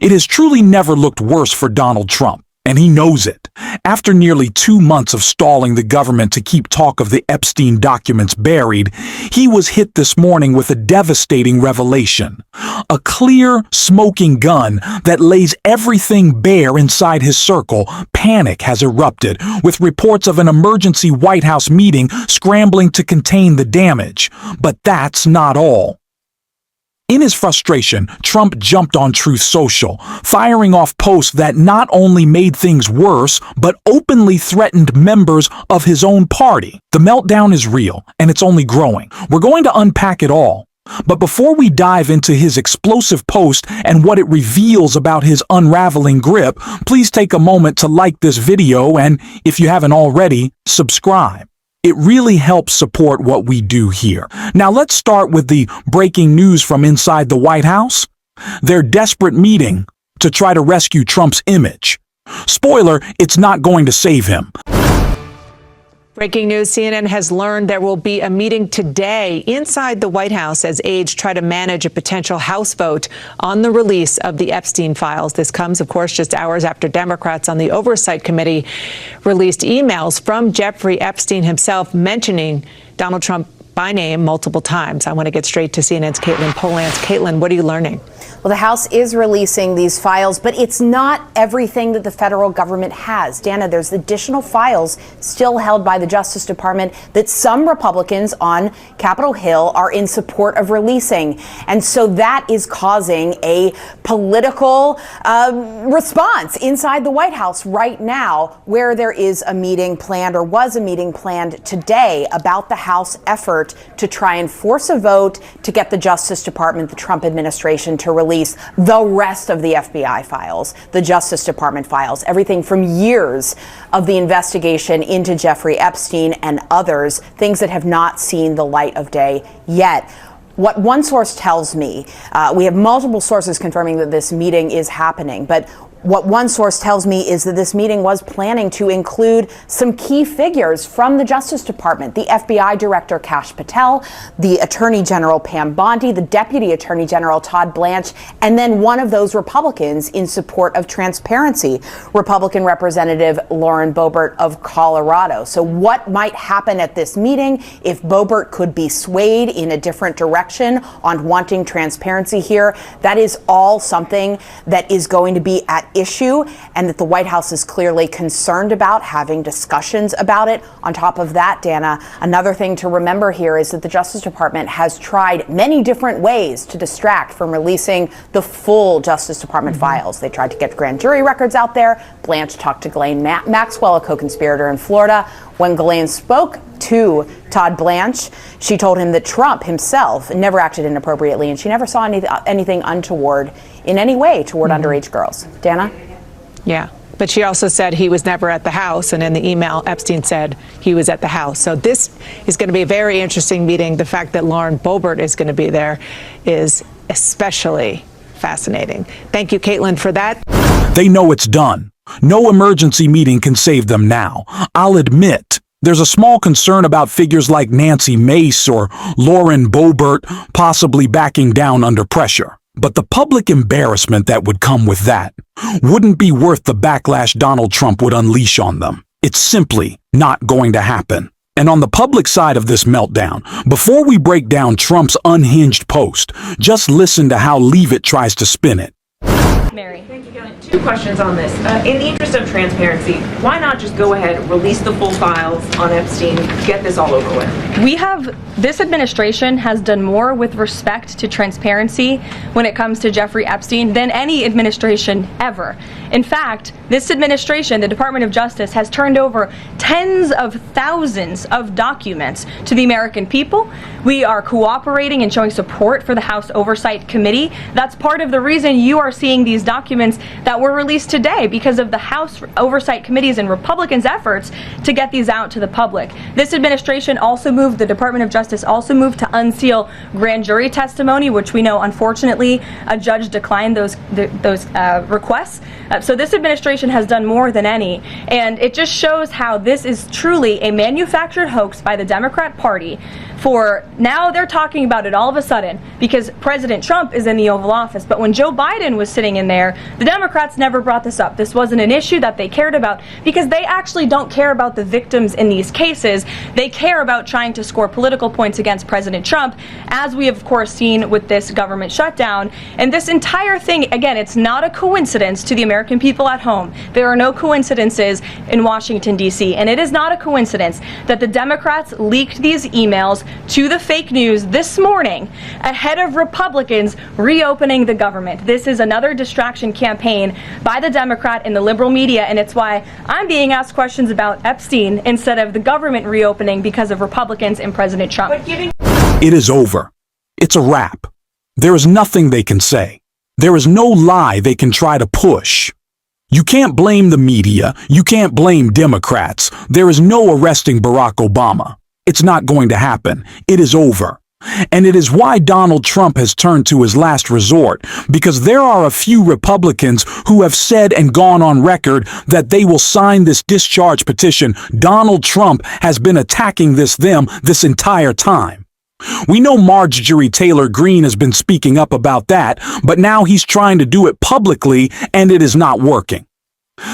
It has truly never looked worse for Donald Trump, and he knows it. After nearly 2 months of stalling the government to keep talk of the Epstein documents buried, he was hit this morning with a devastating revelation. A clear, smoking gun that lays everything bare inside his circle. Panic has erupted, with reports of an emergency White House meeting scrambling to contain the damage. But that's not all. In his frustration, Trump jumped on Truth Social, firing off posts that not only made things worse, but openly threatened members of his own party. The meltdown is real, and it's only growing. We're going to unpack it all. But before we dive into his explosive post and what it reveals about his unraveling grip, please take a moment to like this video and, if you haven't already, subscribe. It really helps support what we do here. Now let's start with the breaking news from inside the White House. Their desperate meeting to try to rescue Trump's image. Spoiler, it's not going to save him. Breaking news, CNN has learned there will be a meeting today inside the White House as aides try to manage a potential House vote on the release of the Epstein files. This comes, of course, just hours after Democrats on the Oversight Committee released emails from Jeffrey Epstein himself mentioning Donald Trump by name multiple times. I want to get straight to CNN's Caitlin Polance. Caitlin, what are you learning? Well, the House is releasing these files, but it's not everything that the federal government has. Dana, there's additional files still held by the Justice Department that some Republicans on Capitol Hill are in support of releasing. And so that is causing a political response inside the White House right now, where there is a meeting planned, or was a meeting planned today, about the House effort to try and force a vote to get the Justice Department, the Trump administration, to release the rest of the FBI files, the Justice Department files, everything from years of the investigation into Jeffrey Epstein and others, things that have not seen the light of day yet. What one source tells me, we have multiple sources confirming that this meeting is happening, but what one source tells me is that this meeting was planning to include some key figures from the Justice Department, the FBI Director Kash Patel, the Attorney General Pam Bondi, the Deputy Attorney General Todd Blanche, and then one of those Republicans in support of transparency, Republican Representative Lauren Boebert of Colorado. So what might happen at this meeting if Boebert could be swayed in a different direction on wanting transparency here? That is all something that is going to be at issue, and that the White House is clearly concerned about, having discussions about it. On top of that, Dana, another thing to remember here is that the Justice Department has tried many different ways to distract from releasing the full Justice Department files. They tried to get grand jury records out there. Blanche talked to Ghislaine Maxwell, a co-conspirator in Florida. When Ghislaine spoke to Todd Blanche, she told him that Trump himself never acted inappropriately, and she never saw anything untoward in any way toward underage girls. Dana? Yeah, but she also said he was never at the House, and in the email, Epstein said he was at the House. So this is going to be a very interesting meeting. The fact that Lauren Boebert is going to be there is especially fascinating. Thank you, Caitlin, for that. They know it's done. No emergency meeting can save them now. I'll admit, there's a small concern about figures like Nancy Mace or Lauren Boebert possibly backing down under pressure. But the public embarrassment that would come with that wouldn't be worth the backlash Donald Trump would unleash on them. It's simply not going to happen. And on the public side of this meltdown, before we break down Trump's unhinged post, just listen to how Leavitt tries to spin it. Mary. Thank you, Kelly. Two questions on this. In the interest of transparency, why not just go ahead, release the full files on Epstein, get this all over with? This administration has done more with respect to transparency when it comes to Jeffrey Epstein than any administration ever. In fact, this administration, the Department of Justice, has turned over tens of thousands of documents to the American people. We are cooperating and showing support for the House Oversight Committee. That's part of the reason you are seeing these documents that were released today because of the House Oversight Committee's and Republicans' efforts to get these out to the public. This administration also moved, the Department of Justice also moved to unseal grand jury testimony, which we know, unfortunately, a judge declined those requests. So this administration has done more than any, and it just shows how this is truly a manufactured hoax by the Democrat Party. For now, they're talking about it all of a sudden because President Trump is in the Oval Office. But when Joe Biden was sitting in there, the Democrats never brought this up. This wasn't an issue that they cared about because they actually don't care about the victims in these cases. They care about trying to score political points against President Trump, as we have, of course, seen with this government shutdown. And this entire thing, again, it's not a coincidence to the American people at home. There are no coincidences in Washington, D.C. And it is not a coincidence that the Democrats leaked these emails to the fake news this morning ahead of Republicans reopening the government. This is another distraction campaign by the Democrat and the liberal media, and it's why I'm being asked questions about Epstein instead of the government reopening because of Republicans and President Trump. It is over. It's a wrap. There is nothing they can say. There is no lie they can try to push. You can't blame the media. You can't blame Democrats. There is no arresting Barack Obama. It's not going to happen. It is over. And it is why Donald Trump has turned to his last resort, because there are a few Republicans who have said and gone on record that they will sign this discharge petition. Donald Trump has been attacking them this entire time. We know Marjorie Taylor Greene has been speaking up about that, but now he's trying to do it publicly, and it is not working.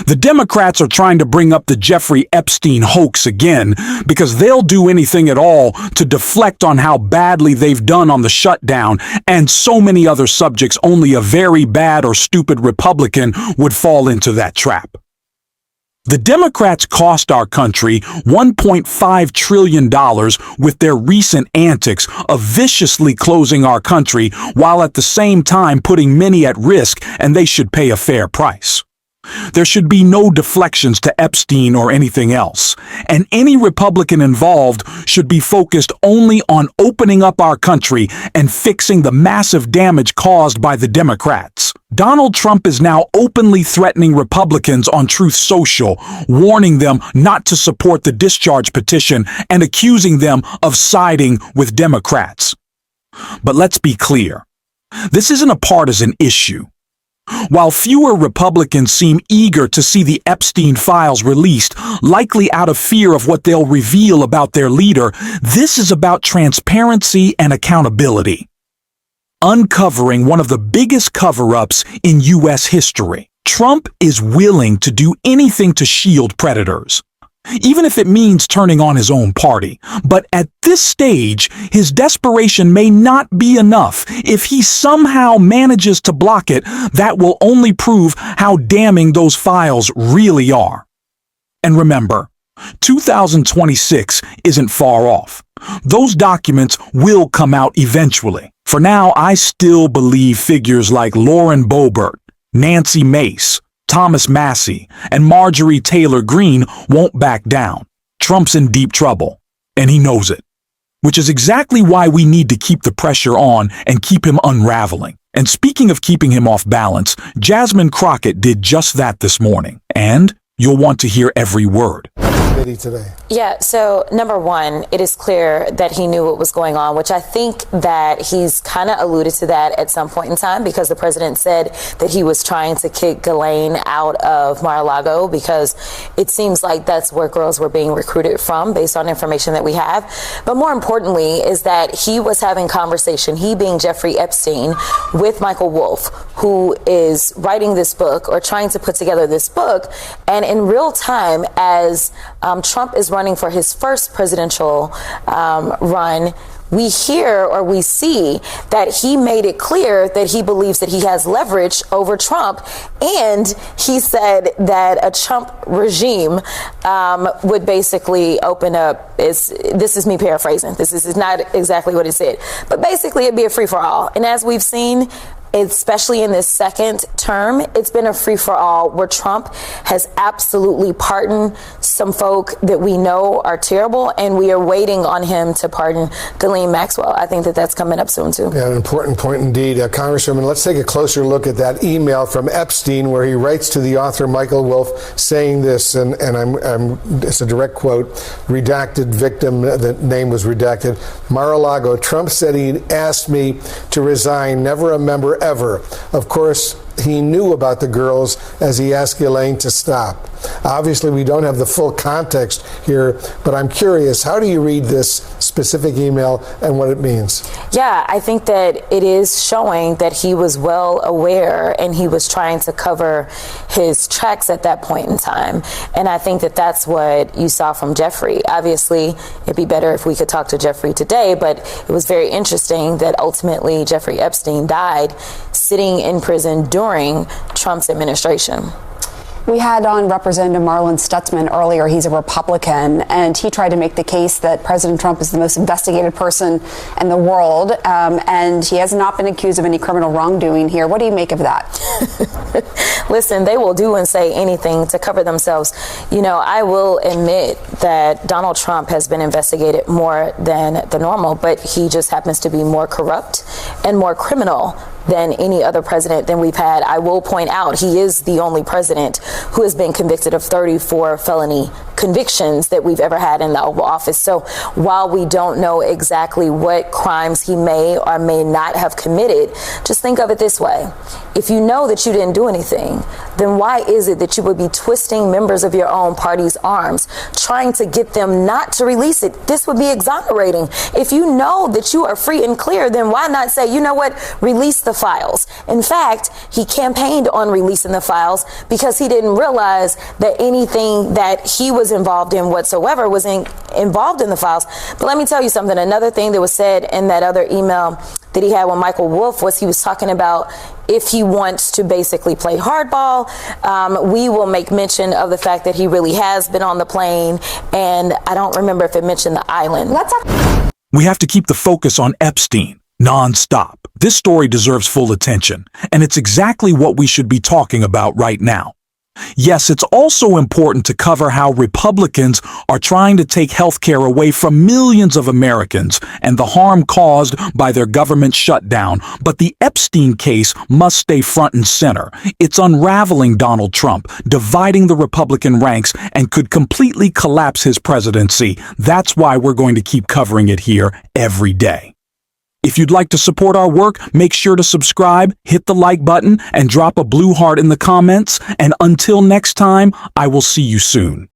The Democrats are trying to bring up the Jeffrey Epstein hoax again because they'll do anything at all to deflect on how badly they've done on the shutdown and so many other subjects. Only a very bad or stupid Republican would fall into that trap. The Democrats cost our country $1.5 trillion with their recent antics of viciously closing our country while at the same time putting many at risk, and they should pay a fair price. There should be no deflections to Epstein or anything else, and any Republican involved should be focused only on opening up our country and fixing the massive damage caused by the Democrats. Donald Trump is now openly threatening Republicans on Truth Social, warning them not to support the discharge petition and accusing them of siding with Democrats. But let's be clear, this isn't a partisan issue. While fewer Republicans seem eager to see the Epstein files released, likely out of fear of what they'll reveal about their leader, this is about transparency and accountability. Uncovering one of the biggest cover-ups in U.S. history. Trump is willing to do anything to shield predators, even if it means turning on his own party. But at this stage, his desperation may not be enough. If he somehow manages to block it, that will only prove how damning those files really are. And remember, 2026 isn't far off. Those documents will come out eventually. For now, I still believe figures like Lauren Boebert, Nancy Mace, Thomas Massie, and Marjorie Taylor Greene won't back down. Trump's in deep trouble, and he knows it. Which is exactly why we need to keep the pressure on and keep him unraveling. And speaking of keeping him off balance, Jasmine Crockett did just that this morning. And you'll want to hear every word. Today. Yeah, so number one, it is clear that he knew what was going on, which I think that he's kind of alluded to that at some point in time because the president said that he was trying to kick Ghislaine out of Mar-a-Lago because it seems like that's where girls were being recruited from based on information that we have. But more importantly is that he was having conversation, he being Jeffrey Epstein, with Michael Wolff, who is writing this book or trying to put together this book. And in real time, as Trump is running for his first presidential run, we hear or we see that he made it clear that he believes that he has leverage over Trump. And he said that a Trump regime would basically open up, this is me paraphrasing, this is not exactly what it said, but basically it'd be a free for all. And as we've seen, especially in this second term, it's been a free-for-all where Trump has absolutely pardoned some folk that we know are terrible, and we are waiting on him to pardon Ghislaine Maxwell. I think that that's coming up soon, too. Yeah, an important point indeed. Congresswoman, let's take a closer look at that email from Epstein where he writes to the author Michael Wolff saying this, and it's a direct quote, redacted victim, the name was redacted. Mar-a-Lago, Trump said he asked me to resign, never a member ever. Of course, he knew about the girls as he asked Ghislaine to stop. Obviously, we don't have the full context here, but I'm curious, how do you read this specific email and what it means? Yeah, I think that it is showing that he was well aware and he was trying to cover his tracks at that point in time. And I think that that's what you saw from Jeffrey. Obviously, it'd be better if we could talk to Jeffrey today, but it was very interesting that ultimately Jeffrey Epstein died sitting in prison during Trump's administration. We had on Representative Marlon Stutzman earlier. He's a Republican, and he tried to make the case that President Trump is the most investigated person in the world, and he has not been accused of any criminal wrongdoing here. What do you make of that? Listen, they will do and say anything to cover themselves. You know, I will admit that Donald Trump has been investigated more than the normal, but he just happens to be more corrupt and more criminal than any other president than we've had. I will point out he is the only president who has been convicted of 34 felony convictions that we've ever had in the Oval Office. So while we don't know exactly what crimes he may or may not have committed, just think of it this way. If you know that you didn't do anything, then why is it that you would be twisting members of your own party's arms, trying to get them not to release it? This would be exonerating. If you know that you are free and clear, then why not say, you know what, release the files? In fact, he campaigned on releasing the files because he didn't realize that anything that he was involved in whatsoever was involved in the files. But let me tell you something. Another thing that was said in that other email that he had with Michael Wolff was he was talking about if he wants to basically play hardball, we will make mention of the fact that he really has been on the plane, and I don't remember if it mentioned the island. We have to keep the focus on Epstein non-stop. This story deserves full attention, and it's exactly what we should be talking about right now. Yes, it's also important to cover how Republicans are trying to take health care away from millions of Americans and the harm caused by their government shutdown. But the Epstein case must stay front and center. It's unraveling Donald Trump, dividing the Republican ranks, and could completely collapse his presidency. That's why we're going to keep covering it here every day. If you'd like to support our work, make sure to subscribe, hit the like button, and drop a blue heart in the comments. And until next time, I will see you soon.